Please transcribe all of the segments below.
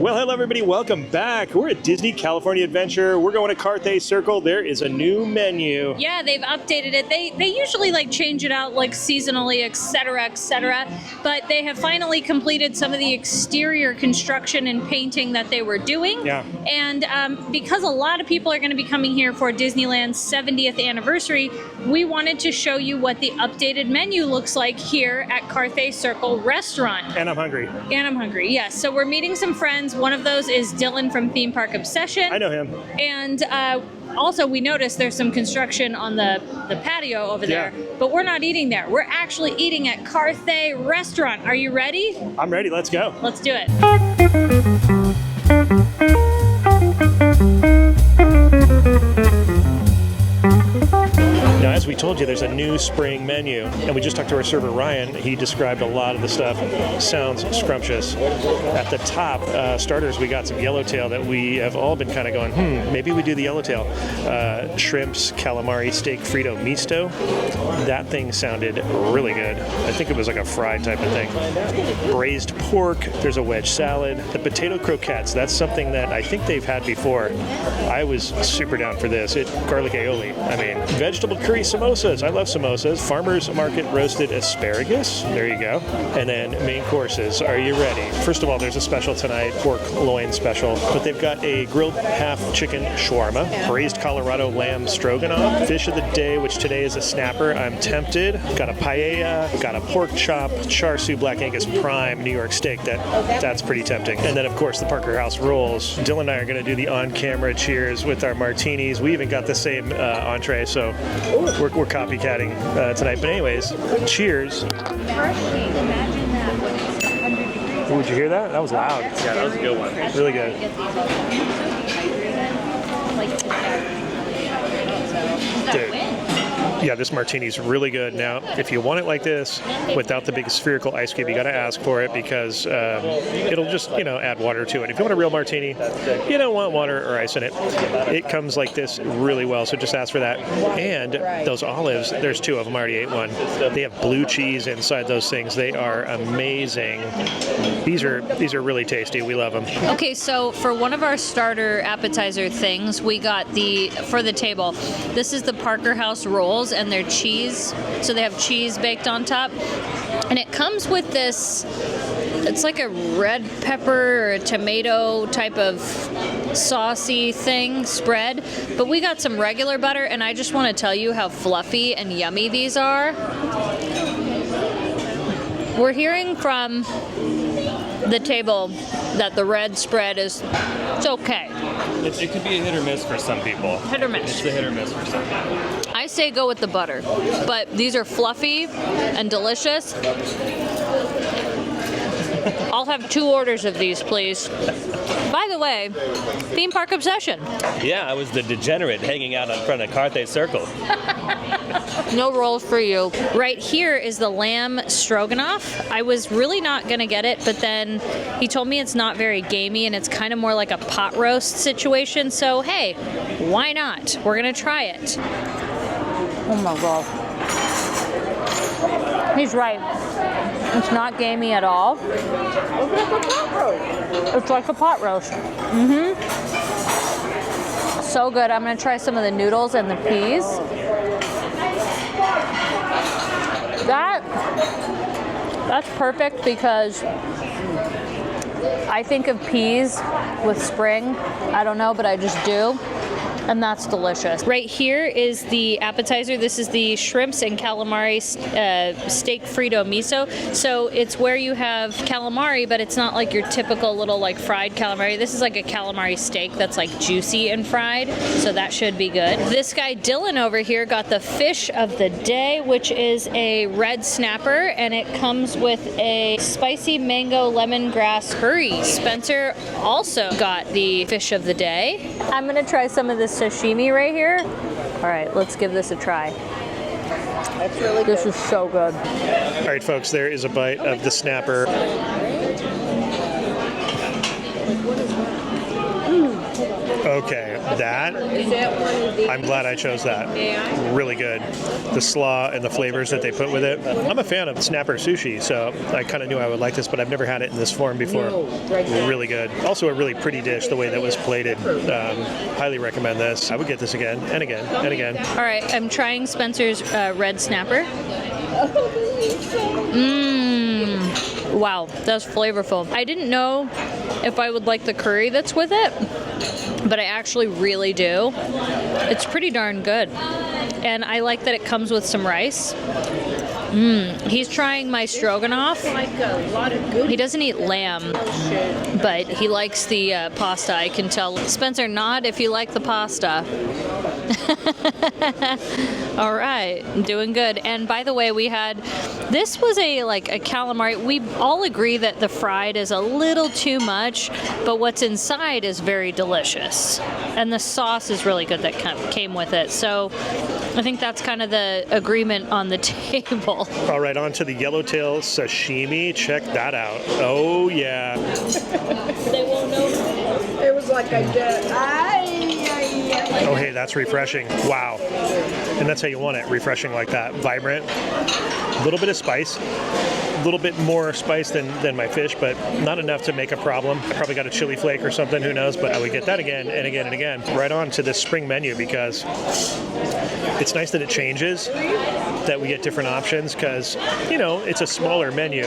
Well, hello everybody, welcome back. We're at Disney California Adventure. We're going to Carthay Circle. There is a new menu. Yeah, they've updated it. They usually like change it out like seasonally, etc., etc. But they have finally completed some of the exterior construction and painting that they were doing. Yeah. And because a lot of people are going to be coming here for Disneyland's 70th anniversary, we wanted to show you what the updated menu looks like here at Carthay Circle Restaurant. And I'm hungry. And I'm hungry, yes. So we're meeting some friends. One of those is Dylan from Theme Park Obsession. I know him. And also we noticed there's some construction on the patio over there. But we're not eating there. We're actually eating at Carthay Restaurant. Are you ready? I'm ready. Let's go. Let's do it. Now, as we told you, there's a new spring menu, and we just talked to our server, Ryan. He described a lot of the stuff. Sounds scrumptious. At the top, starters, we got some yellowtail that we have all been kind of going, maybe we do the yellowtail. Shrimps, calamari, steak, Frito, misto. That thing sounded really good. I think it was like a fried type of thing. Braised pork. There's a wedge salad. The potato croquettes, that's something that I think they've had before. I was super down for this. Garlic aioli. I mean, vegetable curry samosas. I love samosas. Farmer's Market roasted asparagus. There you go. And then main courses. Are you ready? First of all, there's a special tonight, pork loin special. But they've got a grilled half chicken shawarma, braised Colorado lamb stroganoff, fish of the day, which today is a snapper. I'm tempted. Got a paella, got a pork chop, char siu black Angus prime, New York steak. That's pretty tempting. And then, of course, the Parker House rolls. Dylan and I are going to do the on-camera cheers with our martinis. We even got the same entree, so we're copycatting tonight. But anyways, cheers. Ooh, did you hear that? That was loud. Yeah, that was a good one. Really good. Dude. Yeah, this martini's really good. Now, if you want it like this, without the big spherical ice cube, you got to ask for it because it'll just, add water to it. If you want a real martini, you don't want water or ice in it. It comes like this really well, so just ask for that. And those olives, there's two of them. I already ate one. They have blue cheese inside those things. They are amazing. These are really tasty. We love them. Okay, so for one of our starter appetizer things, we got for the table, this is the Parker House rolls and their cheese. So they have cheese baked on top. And it comes with this, it's like a red pepper or a tomato type of saucy thing spread. But we got some regular butter, and I just want to tell you how fluffy and yummy these are. We're hearing from the table that the red spread it's okay. It could be a hit or miss for some people. Hit or miss. It's a hit or miss for some people. I say go with the butter, but these are fluffy and delicious. I'll have 2 orders of these, please. By the way, Theme Park Obsession. Yeah, I was the degenerate hanging out in front of Carthay Circle. No rolls for you. Right here is the lamb stroganoff. I was really not going to get it, but then he told me it's not very gamey and it's kind of more like a pot roast situation. So, hey, why not? We're going to try it. Oh my God. He's right. It's not gamey at all. It's like a pot roast. So good. I'm going to try some of the noodles and the peas. That's perfect because I think of peas with spring. I don't know, but I just do. And that's delicious. Right here is the appetizer. This is the shrimps and calamari steak Frito miso. So it's where you have calamari, but it's not like your typical little like fried calamari. This is like a calamari steak that's like juicy and fried. So that should be good. This guy Dylan over here got the fish of the day, which is a red snapper, and it comes with a spicy mango lemongrass curry. Spencer also got the fish of the day. I'm gonna try some of this sashimi right here. All right, let's give this a try. That's really good. This is so good. All right, folks, there is a bite of the snapper. Okay, that, Is that one of these? I'm glad I chose that. Really good. The slaw and the flavors that they put with it. I'm a fan of snapper sushi, so I kind of knew I would like this, but I've never had it in this form before. Really good. Also a really pretty dish, the way that was plated. Highly recommend this. I would get this again and again and again. All right, I'm trying Spencer's red snapper. Wow, that's flavorful. I didn't know if I would like the curry that's with it, but I actually really do. It's pretty darn good. And I like that it comes with some rice. He's trying my stroganoff. Like a lot of good. He doesn't eat lamb, but he likes the pasta, I can tell. Spencer, nod if you like the pasta. All right, doing good. And by the way, this was a calamari. We all agree that the fried is a little too much, but what's inside is very delicious. And the sauce is really good that came with it. So I think that's kind of the agreement on the table. All right, on to the yellowtail sashimi. Check that out. Oh, yeah. They won't know. It was like a Oh, hey, that's refreshing. Wow. And that's how you want it, refreshing like that. Vibrant. A little bit of spice. A little bit more spice than my fish, but not enough to make a problem. I probably got a chili flake or something, who knows, but I would get that again and again and again. Right on to this spring menu, because it's nice that it changes, that we get different options, because, it's a smaller menu.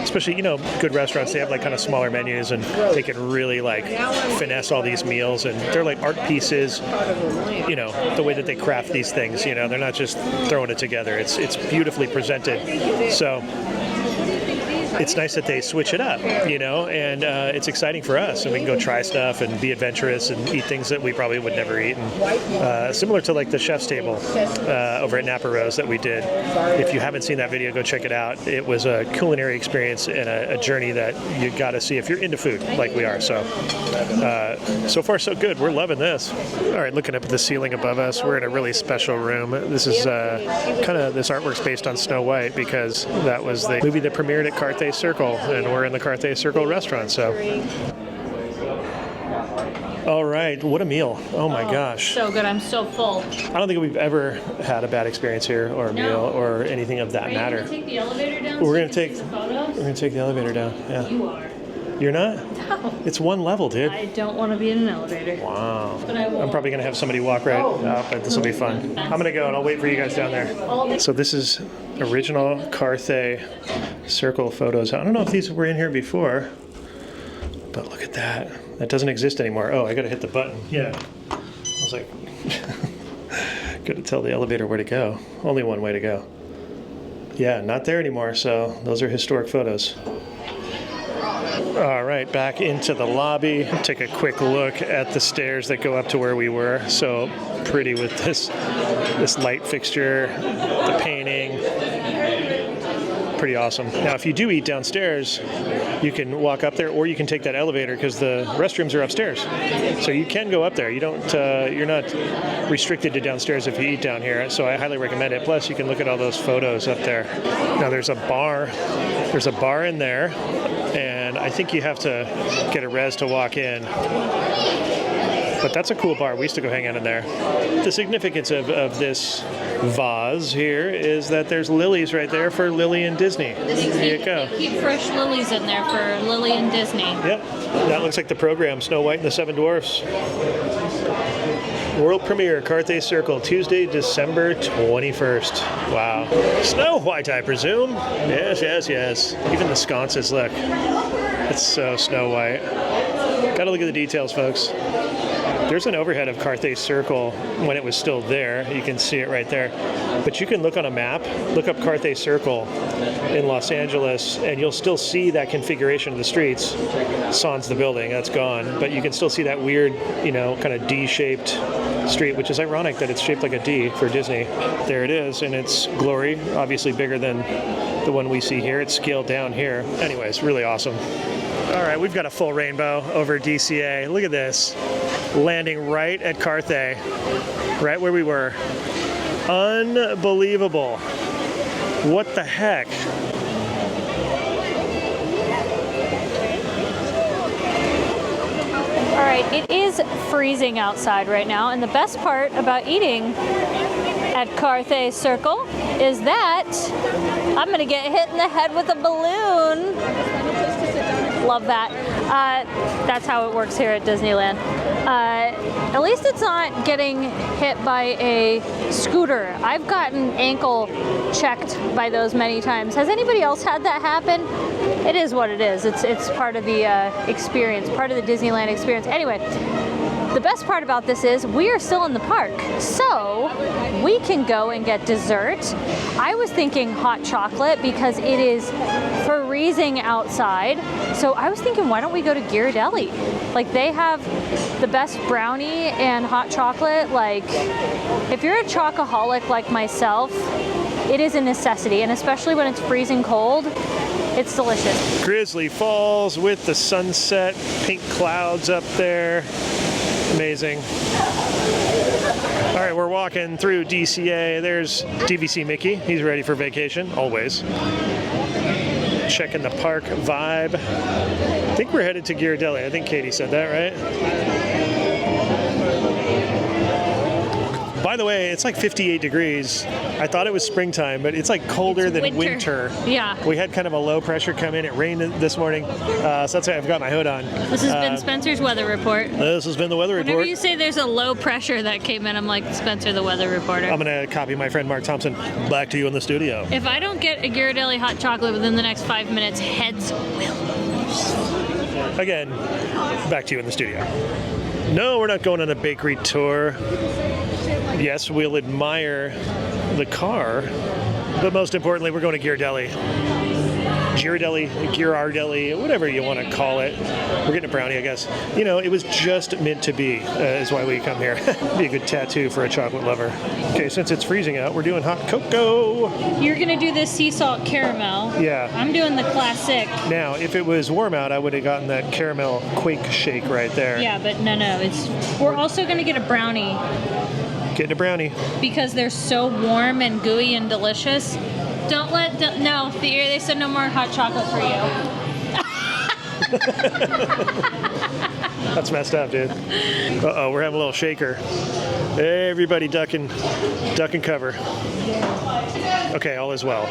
Especially, good restaurants, they have kind of smaller menus, and they can really finesse all these meals, and they're like art pieces, the way that they craft these things, they're not just throwing it together. It's beautifully presented. So it's nice that they switch it up, and it's exciting for us, and we can go try stuff and be adventurous and eat things that we probably would never eat. And similar to the chef's table over at Napa Rose that we did. If you haven't seen that video, go check it out. It was a culinary experience and a journey that you got to see if you're into food like we are. So far so good. We're loving this. All right, looking up at the ceiling above us, we're in a really special room. This is this artwork's based on Snow White, because that was the movie that premiered at Carthay Circle, and we're in the Carthay Circle restaurant. So, all right, what a meal! Oh my gosh, So good. I'm so full. I don't think we've ever had a bad experience here, or a meal, or anything of that matter. Are you gonna take the elevator down? We're gonna take the elevator down. Yeah. You are. You're not? No. It's one level, dude. I don't want to be in an elevator. Wow. But I will. I'm probably gonna have somebody walk right up, but this will be fun. I'm gonna go and I'll wait for you guys down there. So this is original Carthay Circle photos. I don't know if these were in here before, but look at that. That doesn't exist anymore. Oh, I gotta hit the button. Yeah. I was like, gotta tell the elevator where to go. Only one way to go. Yeah, not there anymore. So those are historic photos. All right, back into the lobby. Take a quick look at the stairs that go up to where we were. So pretty with this light fixture, the painting. Pretty awesome. Now, if you do eat downstairs, you can walk up there, or you can take that elevator, because the restrooms are upstairs. So you can go up there. You don't. You're not restricted to downstairs if you eat down here. So I highly recommend it. Plus, you can look at all those photos up there. Now, there's a bar. There's a bar in there, and I think you have to get a res to walk in. But that's a cool bar. We used to go hang out in there. The significance of this vase here is that there's lilies right there for Lily and Disney. There you go. They keep fresh lilies in there for Lily and Disney. Yep. That looks like the program, Snow White and the Seven Dwarfs. World premiere, Carthay Circle, Tuesday, December 21st. Wow. Snow White, I presume? Yes, yes, yes. Even the sconces, look. It's so Snow White. Gotta look at the details, folks. There's an overhead of Carthay Circle when it was still there. You can see it right there. But you can look on a map, look up Carthay Circle in Los Angeles, and you'll still see that configuration of the streets. Sans the building, that's gone. But you can still see that weird, kind of D-shaped street, which is ironic that it's shaped like a D for Disney. There it is, and its glory, obviously bigger than the one we see here. It's scaled down here. Anyways, really awesome. All right, we've got a full rainbow over DCA. Look at this. Landing right at Carthay, right where we were. Unbelievable. What the heck? All right, right, it is freezing outside right now, and the best part about eating at Carthay Circle is that I'm gonna get hit in the head with a balloon. Love that. That's how it works here at Disneyland. At least it's not getting hit by a scooter. I've gotten ankle checked by those many times. Has anybody else had that happen? It is what it is. It's part of the experience, part of the Disneyland experience. Anyway, the best part about this is we are still in the park, so we can go and get dessert. I was thinking hot chocolate because it is freezing outside. So I was thinking, why don't we go to Ghirardelli? Like, they have the best brownie and hot chocolate. Like, if you're a chocoholic like myself, it is a necessity, and especially when it's freezing cold, it's delicious. Grizzly Falls with the sunset, pink clouds up there. Amazing. All right, we're walking through DCA. There's DVC Mickey. He's ready for vacation, always. Checking the park vibe. I think we're headed to Ghirardelli. I think Katie said that, right? By the way, it's like 58 degrees. I thought it was springtime, but it's like colder than winter. Yeah. We had kind of a low pressure come in. It rained this morning, so that's why I've got my hood on. This has been Spencer's weather report. This has been the weather report. Whenever you say there's a low pressure that came in, I'm like, Spencer, the weather reporter. I'm going to copy my friend Mark Thompson. Back to you in the studio. If I don't get a Ghirardelli hot chocolate within the next 5 minutes, heads will. Again, back to you in the studio. No, we're not going on a bakery tour. Yes, we'll admire the car, but most importantly, we're going to Ghirardelli. Ghirardelli, whatever you want to call it. We're getting a brownie, I guess. You know, it was just meant to be, is why we come here. Be a good tattoo for a chocolate lover. Okay, since it's freezing out, we're doing hot cocoa. You're going to do the sea salt caramel. Yeah. I'm doing the classic. Now, if it was warm out, I would have gotten that caramel quake shake right there. Yeah, but no. We're also going to get a brownie. Getting a brownie. Because they're so warm and gooey and delicious. No, they said no more hot chocolate for you. That's messed up, dude. Uh-oh, we're having a little shaker. Everybody duck and cover. Okay, all is well.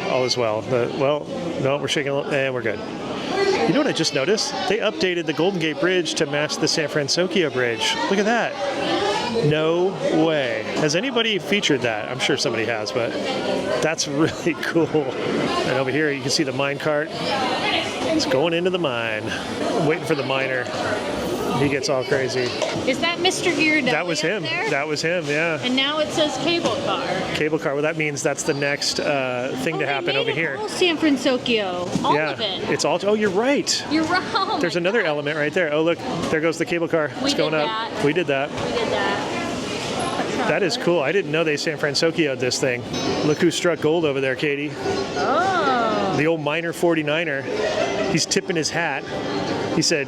No, we're shaking a little, and we're good. You know what I just noticed? They updated the Golden Gate Bridge to match the San Francisco Bridge. Look at that. No way. Has anybody featured that? I'm sure somebody has, but that's really cool. And over here you can see the mine cart. It's going into the mine. I'm waiting for the miner. He gets all crazy. Is that Mr. Ghirardelli? That was him. That was him, yeah. And now it says cable car. Cable car. Well, that means that's the next thing to happen over here. All San Francisco. All of it. It's all. Oh, you're right. You're wrong. There's another element right there. Oh, look. There goes the cable car. It's going up. We did that. That is cool. I didn't know they San Francisco'd this thing. Look who struck gold over there, Katie. Oh. The old miner 49er. He's tipping his hat. He said,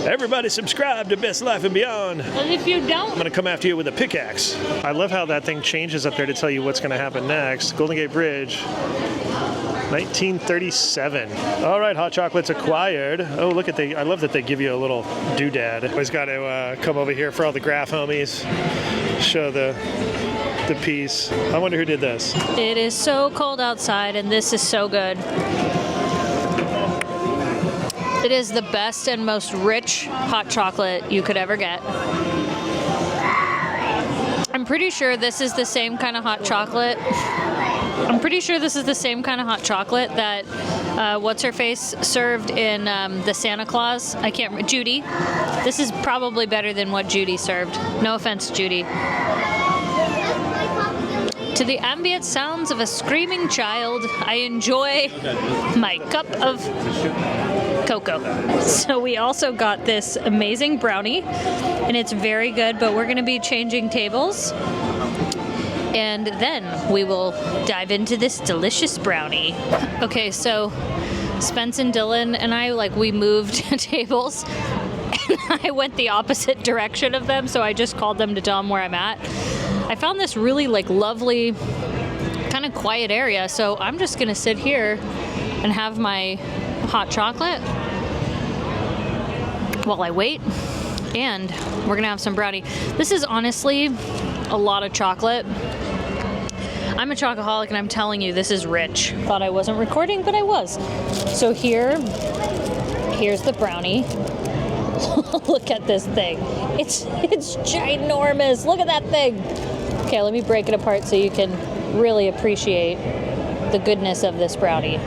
"Everybody subscribe to Best Life and Beyond." And if you don't, I'm going to come after you with a pickaxe. I love how that thing changes up there to tell you what's going to happen next. Golden Gate Bridge, 1937. All right, hot chocolate's acquired. Oh, look at I love that they give you a little doodad. Always got to come over here for all the graph homies. Show the piece. I wonder who did this. It is so cold outside, and this is so good. It is the best and most rich hot chocolate you could ever get. I'm pretty sure this is the same kind of hot chocolate. That what's-her-face served in the Santa Claus. I can't remember. Judy. This is probably better than what Judy served. No offense, Judy. To the ambient sounds of a screaming child, I enjoy my cup of cocoa. So we also got this amazing brownie, and it's very good, but we're going to be changing tables. And then we will dive into this delicious brownie. Okay, so Spence and Dylan and I, we moved tables. And I went the opposite direction of them, so I just called them to tell them where I'm at. I found this really, lovely, kind of quiet area, so I'm just going to sit here and have my hot chocolate while I wait And we're gonna have some brownie. This is honestly a lot of chocolate. I'm a chocoholic and I'm telling you, this is rich. Thought I wasn't recording, but I was. So here's the brownie. Look at this thing. It's ginormous. Look at that thing. Okay, let me break it apart so you can really appreciate the goodness of this brownie.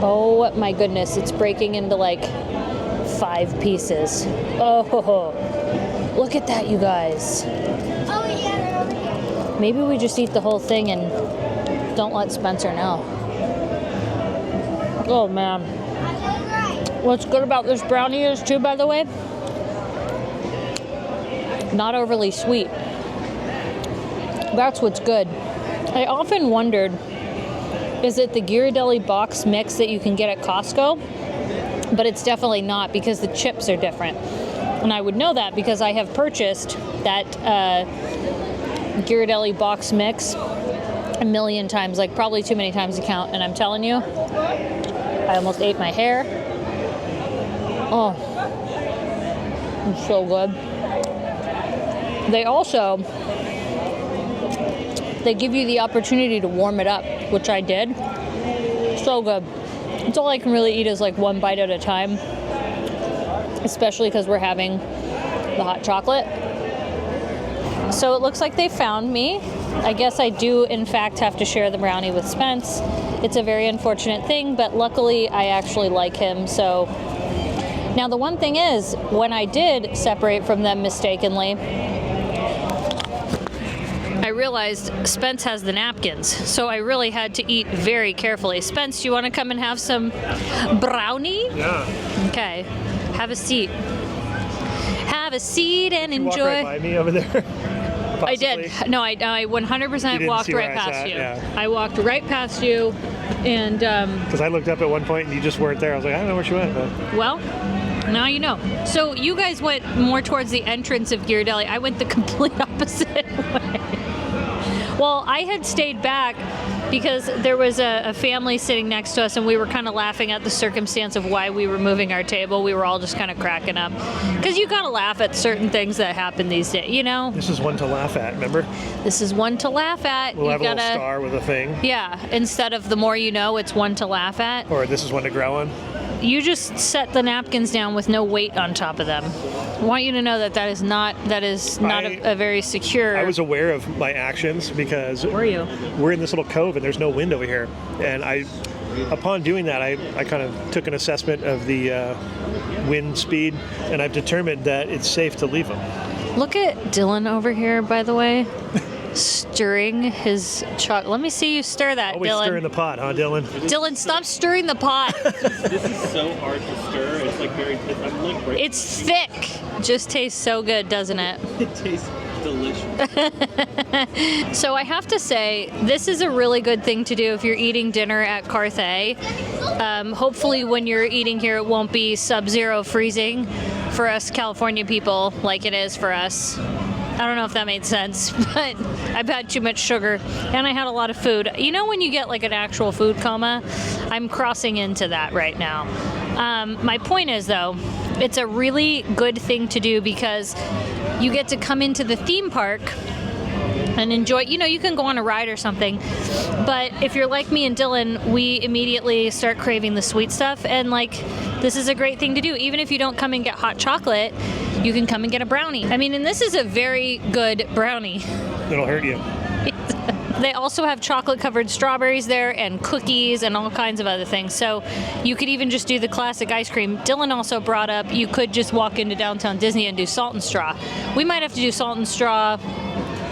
Oh my goodness, it's breaking into like 5 pieces. Oh, look at that, you guys. Maybe we just eat the whole thing and don't let Spencer know. Oh man. What's good about this brownie is too, by the way, not overly sweet. That's what's good. I often wondered, is it the Ghirardelli box mix that you can get at Costco? But it's definitely not, because the chips are different. And I would know that because I have purchased that Ghirardelli box mix a million times, like probably too many times to count. And I'm telling you, I almost ate my hair. Oh, it's so good. They give you the opportunity to warm it up, which I did. So good. It's all I can really eat is like 1 bite at a time, especially because we're having the hot chocolate. So it looks like they found me. I guess I do, in fact, have to share the brownie with Spence. It's a very unfortunate thing, but luckily I actually like him. So now the one thing is, when I did separate from them mistakenly, I realized Spence has the napkins, so I really had to eat very carefully. Spence, do you want to come and have some brownie? Yeah. Okay, have a seat. Have a seat and enjoy. You walk right by me over there. I did. No, I 100% walked right past you. Yeah. I walked right past you, and because I looked up at one point and you just weren't there. I was like, I don't know where she went. But well, now you know. So you guys went more towards the entrance of Ghirardelli. I went the complete opposite way. Well, I had stayed back because there was a family sitting next to us, and we were kind of laughing at the circumstance of why we were moving our table. We were all just kind of cracking up, because you gotta laugh at certain things that happen these days, you know? This is one to laugh at, remember? This is one to laugh at. We'll have a little star with a thing. Yeah, instead of the more you know, it's one to laugh at. Or this is one to grow on. You just set the napkins down with no weight on top of them. I want you to know that is not a very secure. I was aware of my actions because Were you? We're in this little cove and there's no wind over here. And upon doing that, I kind of took an assessment of the wind speed, and I've determined that it's safe to leave them. Look at Dylan over here, by the way, stirring his chocolate. Let me see you stir that, Always Dylan. stirring the pot, huh, Dylan? Dylan, stop stirring the pot. This is so hard to stir. It's like I'm like breaking. It's thick. Just tastes so good, doesn't it? It tastes delicious. So I have to say, this is a really good thing to do if you're eating dinner at Carthay. Hopefully when you're eating here, it won't be sub-zero freezing for us California people like it is for us. I don't know if that made sense, but I've had too much sugar and I had a lot of food. You know when you get like an actual food coma? I'm crossing into that right now. My point is, though, it's a really good thing to do because you get to come into the theme park and enjoy, you can go on a ride or something, but if you're like me and Dylan, we immediately start craving the sweet stuff, and this is a great thing to do. Even if you don't come and get hot chocolate, you can come and get a brownie. I mean, and this is a very good brownie. It'll hurt you. They also have chocolate-covered strawberries there and cookies and all kinds of other things. So you could even just do the classic ice cream. Dylan also brought up you could just walk into downtown Disney and do salt and straw. We might have to do salt and straw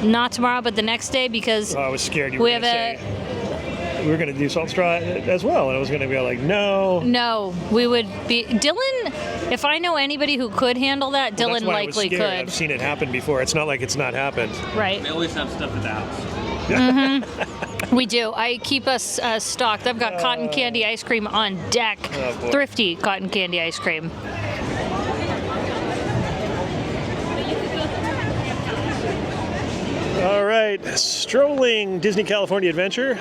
not tomorrow, but the next day, because I was scared you were going to say we were going to do salt and straw as well, and I was going to be like, no. No, we would be. Dylan, if I know anybody who could handle that, Well, Dylan that's why likely I was scared. could. I've seen it happen before. It's not like it's not happened. Right. They always have stuff at the house. Mm-hmm. We do. I keep us stocked. I've got cotton candy ice cream on deck. boy. Thrifty cotton candy ice cream. All right, strolling Disney California Adventure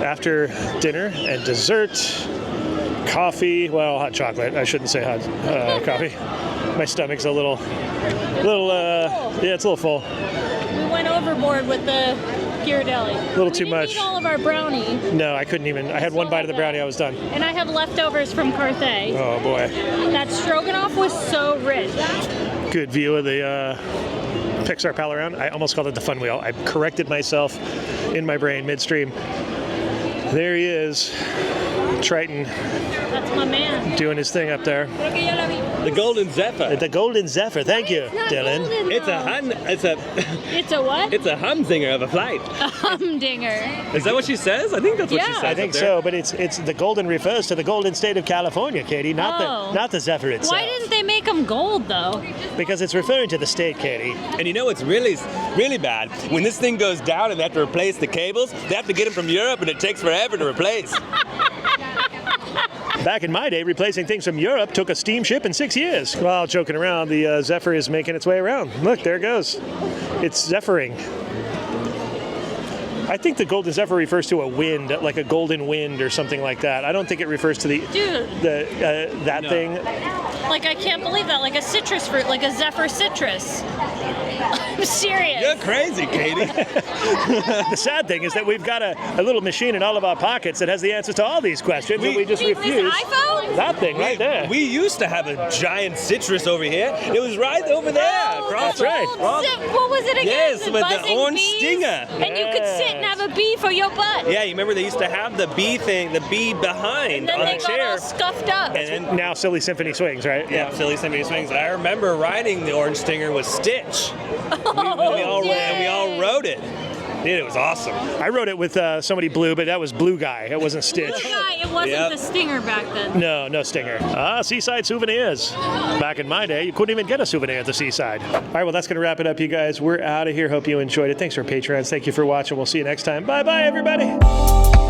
after dinner and dessert. coffee. Well, hot chocolate. I shouldn't say hot coffee. My stomach's a little, yeah, it's a little full. We went overboard with the Ghirardelli. A little too much. We didn't eat all of our brownie, No, I couldn't even. I had one bite of the brownie. I was done. and I have leftovers from Carthay. Oh boy. That stroganoff was so rich. Good view of the Pixar pal around. I almost called it the fun wheel. I corrected myself in my brain midstream. There he is, Triton, That's my man. doing his thing up there. The Golden Zephyr. The Golden Zephyr. Thank you, Dylan. It's a what? It's a humdinger of a flight. Humdinger. Is that what she says? I think that's what she Yeah. says. I think up there. so, but it's the golden refers to the golden state of California, Katie, not the Zephyr itself. Why didn't they make them gold though? Because it's referring to the state, Katie. And you know what's really bad? When this thing goes down and they have to replace the cables, they have to get them from Europe and it takes forever to replace. Back in my day, replacing things from Europe took a steamship in 6 years. Well, joking around, the Zephyr is making its way around. Look, there it goes. It's Zephyring. I think the Golden Zephyr refers to a wind, like a golden wind or something like that. I don't think it refers to that thing. Like, I can't believe that. Like a citrus fruit, like a Zephyr citrus. I'm serious. You're crazy, Katie. The sad thing is that we've got a little machine in all of our pockets that has the answers to all these questions, and we just This refuse. iPhone? That thing right there. We used to have a giant citrus over here. It was right over there. Oh, across the That's right. old what was it again? Yes, with the buzzing orange bees? stinger. And you could sit and have a bee for your butt. Yeah, you remember they used to have the bee thing, the bee behind And then on they the got chair. all scuffed up. And then, Now Silly Symphony Swings, right? yeah, Silly Symphony Swings. I remember riding the orange stinger with Stitch. And we all rode it. Dude, it was awesome. I wrote it with somebody blue, but that was Blue Guy. It wasn't Stitch. Guy, it wasn't Yep. the stinger back then. No stinger. Seaside souvenirs. Back in my day, you couldn't even get a souvenir at the seaside. All right, well, that's going to wrap it up, you guys. We're out of here. Hope you enjoyed it. Thanks for Patreons. Thank you for watching. We'll see you next time. Bye-bye, everybody.